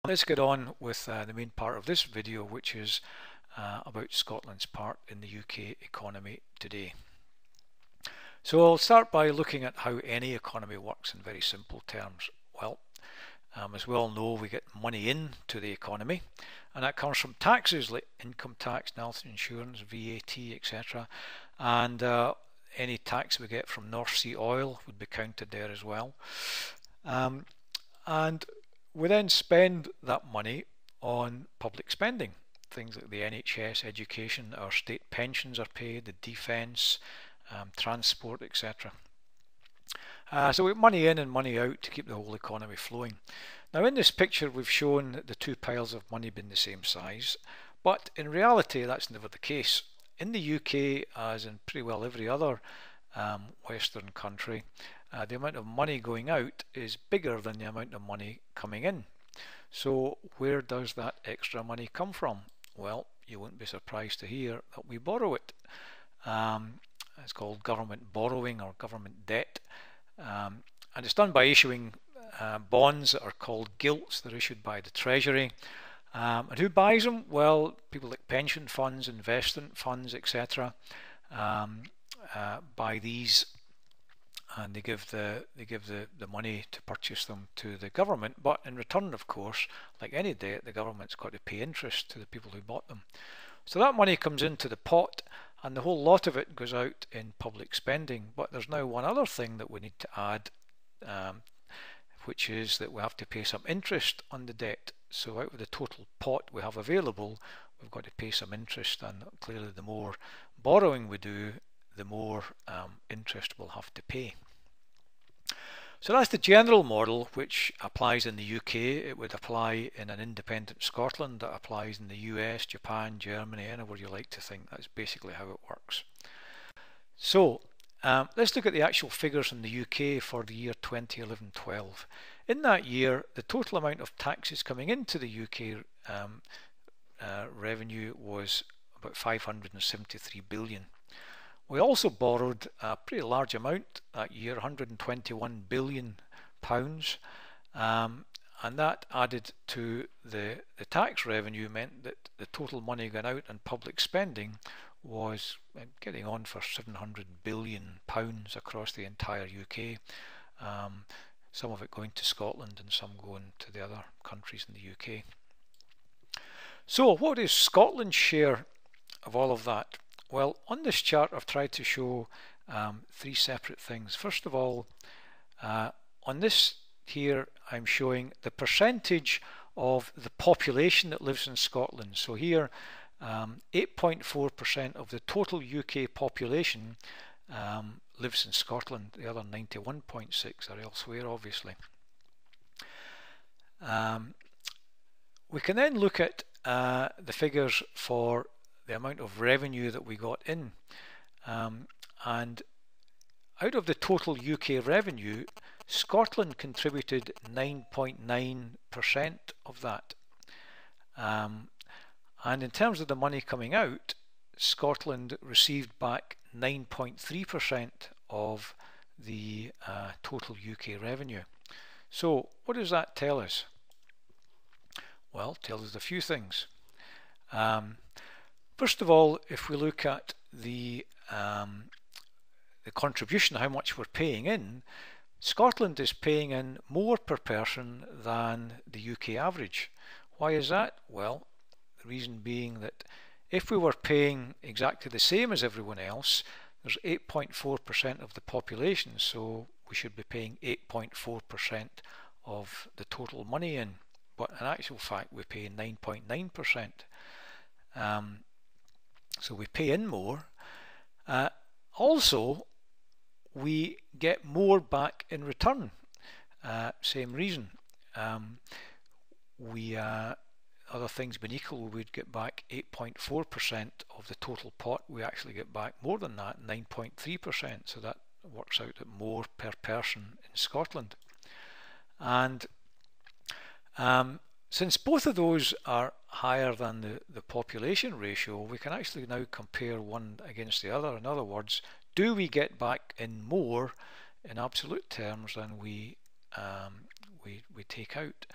Let's get on with the main part of this video, which is about Scotland's part in the UK economy today. So I'll start by looking at how any economy works in very simple terms. Well, as we all know, we get money into the economy, and that comes from taxes like income tax, health insurance, VAT, etc. And any tax we get from North Sea oil would be counted there as well. And we then spend that money on public spending. Things like the NHS, education, our state pensions are paid, the defence, transport, etc. So we have money in and money out to keep the whole economy flowing. Now in this picture we've shown the two piles of money being the same size, but in reality that's never the case. In the UK, as in pretty well every other Western country, the amount of money going out is bigger than the amount of money coming in. So where does that extra money come from? Well, you won't be surprised to hear that we borrow it. It's called government borrowing or government debt, and it's done by issuing bonds that are called gilts. They're issued by the Treasury. And who buys them? Well, people like pension funds, investment funds, etc. Buy these, and they give the money to purchase them to the government, but in return, of course, like any debt, the government's got to pay interest to the people who bought them. So that money comes into the pot, and the whole lot of it goes out in public spending. But there's now one other thing that we need to add, which is that we have to pay some interest on the debt. So out of the total pot we have available, we've got to pay some interest, and clearly the more borrowing we do, the more interest we'll have to pay. So that's the general model which applies in the UK. It would apply in an independent Scotland, that applies in the US, Japan, Germany, anywhere you like to think. That's basically how it works. So let's look at the actual figures in the UK for the year 2011-12. In that year, the total amount of taxes coming into the UK revenue was about 573 billion. We also borrowed a pretty large amount that year, 121 billion pounds, and that added to the tax revenue meant that the total money going out in public spending was getting on for 700 billion pounds across the entire UK. Some of it going to Scotland and some going to the other countries in the UK. So what is Scotland's share of all of that? Well, on this chart I've tried to show three separate things. First of all, on this here I'm showing the percentage of the population that lives in Scotland. So here 8.4% of the total UK population lives in Scotland. The other 91.6 are elsewhere, obviously. We can then look at the figures for the amount of revenue that we got in, and out of the total UK revenue, Scotland contributed 9.9% of that, and in terms of the money coming out, Scotland received back 9.3% of the total UK revenue. So what does that tell us? Well, it tells us a few things. First of all, if we look at the contribution, how much we're paying in, Scotland is paying in more per person than the UK average. Why is that? Well, the reason being that if we were paying exactly the same as everyone else, there's 8.4% of the population, so we should be paying 8.4% of the total money in. But in actual fact, we pay 9.9%. So we pay in more. Also, we get more back in return. Same reason. Other things being equal, we would get back 8.4% of the total pot. We actually get back more than that, 9.3%. So that works out at more per person in Scotland. And since both of those are higher than the population ratio, we can actually now compare one against the other. In other words, do we get back in more in absolute terms than we take out?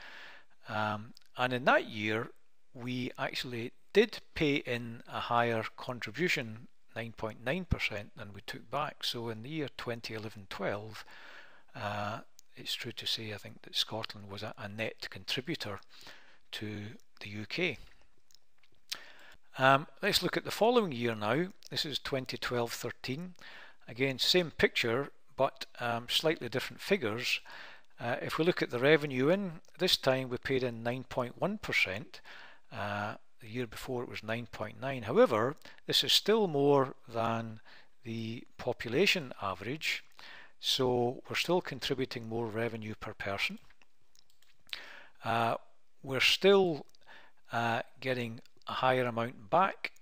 And in that year, we actually did pay in a higher contribution, 9.9%, than we took back. So in the year 2011-12, it's true to say, I think, that Scotland was a net contributor to the UK. Let's look at the following year now. This is 2012-13. Again, same picture, but slightly different figures. If we look at the revenue in, this time we paid in 9.1%. The year before it was 9.9%. However, this is still more than the population average, so we're still contributing more revenue per person. We're still getting a higher amount back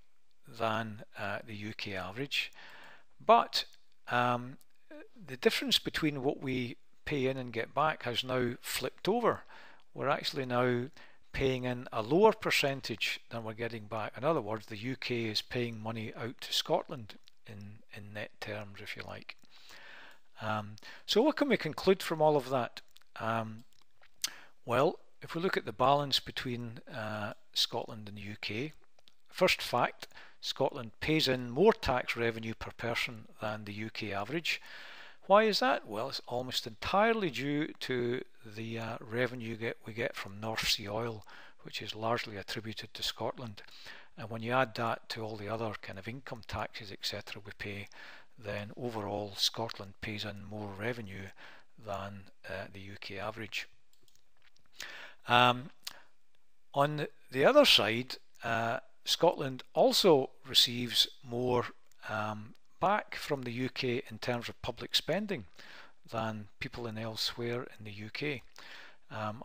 than the UK average, but the difference between what we pay in and get back has now flipped over. We're actually now paying in a lower percentage than we're getting back. In other words, the UK is paying money out to Scotland in net terms, if you like. So what can we conclude from all of that? Well, if we look at the balance between Scotland and the UK, first fact, Scotland pays in more tax revenue per person than the UK average. Why is that? Well, it's almost entirely due to the revenue we get from North Sea oil, which is largely attributed to Scotland. And when you add that to all the other kind of income taxes, etc., we pay, then overall Scotland pays in more revenue than the UK average. On the other side, Scotland also receives more back from the UK in terms of public spending than people in elsewhere in the UK.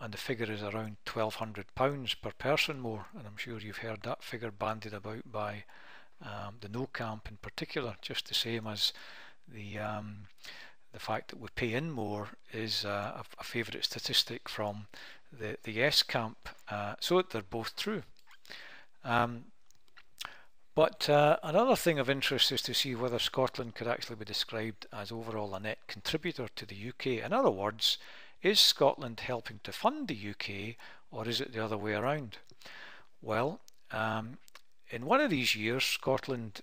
And the figure is around £1,200 per person more, and I'm sure you've heard that figure bandied about by the No Camp in particular, just the same as the fact that we pay in more is a favourite statistic from the Yes Camp, so they're both true. But another thing of interest is to see whether Scotland could actually be described as overall a net contributor to the UK. In other words, is Scotland helping to fund the UK, or is it the other way around? Well, in one of these years, Scotland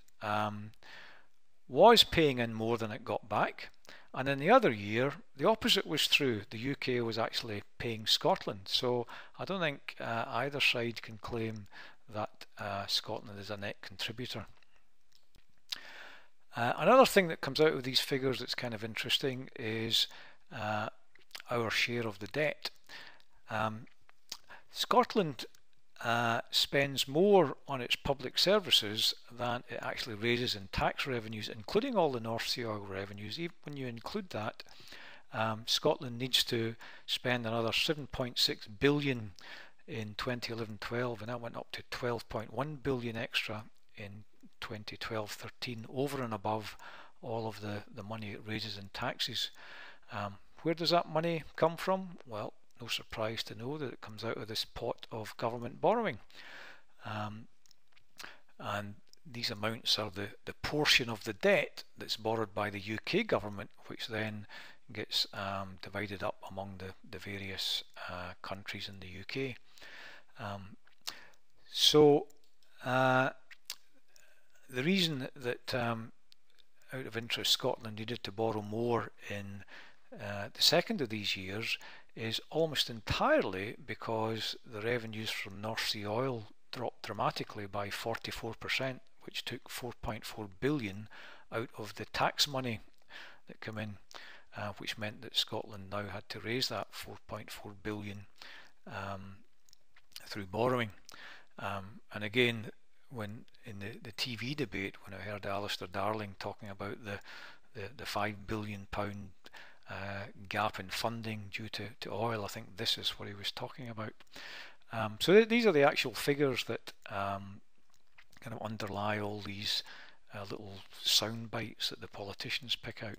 was paying in more than it got back, and in the other year, the opposite was true. The UK was actually paying Scotland. So I don't think either side can claim that Scotland is a net contributor. Another thing that comes out of these figures that's kind of interesting is our share of the debt. Scotland spends more on its public services than it actually raises in tax revenues, including all the North Sea oil revenues. Even when you include that, Scotland needs to spend another 7.6 billion in 2011-12, and that went up to 12.1 billion extra in 2012-13, over and above all of the money it raises in taxes. Where does that money come from? Well, no surprise to know that it comes out of this pot of government borrowing. And these amounts are the portion of the debt that's borrowed by the UK government, which then gets divided up among the various countries in the UK. So the reason that out of interest Scotland needed to borrow more in the second of these years is almost entirely because the revenues from North Sea oil dropped dramatically by 44%, which took 4.4 billion out of the tax money that came in, which meant that Scotland now had to raise that 4.4 billion through borrowing. And again, when in the TV debate, when I heard Alistair Darling talking about the £5 billion gap in funding due to oil, I think this is what he was talking about. So these are the actual figures that kind of underlie all these little sound bites that the politicians pick out.